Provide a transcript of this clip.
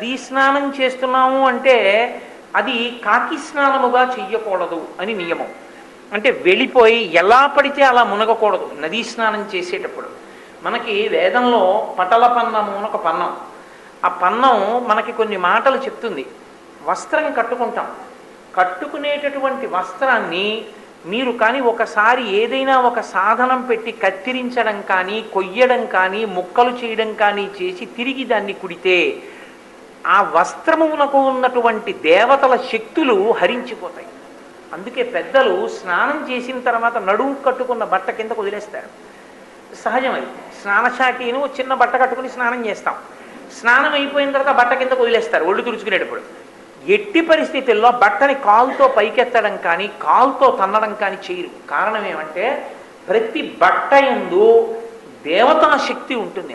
నదీ స్నానం చేస్తున్నాము అంటే అది కాకి స్నానముగా చెయ్యకూడదు అని నియమం. అంటే వెళ్ళిపోయి ఎలా పడితే అలా మునగకూడదు నదీ స్నానం చేసేటప్పుడు. మనకి వేదంలో పటల పన్నము అని ఒక పన్నం. ఆ పన్నం మనకి కొన్ని మాటలు చెప్తుంది. వస్త్రం కట్టుకుంటాం, కట్టుకునేటటువంటి వస్త్రాన్ని మీరు కానీ ఒకసారి ఏదైనా ఒక సాధనం పెట్టి కత్తిరించడం కానీ కొయ్యడం కానీ ముక్కలు చేయడం కానీ చేసి తిరిగి దాన్ని కుడితే ఆ వస్త్రమునకు ఉన్నటువంటి దేవతల శక్తులు హరించిపోతాయి. అందుకే పెద్దలు స్నానం చేసిన తర్వాత నడుము కట్టుకున్న బట్ట కింద వదిలేస్తారు. సహజం అది. స్నానశాఖను చిన్న బట్ట కట్టుకుని స్నానం చేస్తాం. స్నానం అయిపోయిన తర్వాత బట్ట కింద వదిలేస్తారు ఒళ్ళు తుడుచుకునేటప్పుడు. ఎట్టి పరిస్థితుల్లో బట్టని కాలుతో పైకెత్తడం కానీ కాలుతో తన్నడం కానీ చేయరు. కారణం ఏమంటే ప్రతి బట్ట యందు దేవతా శక్తి ఉంటుంది.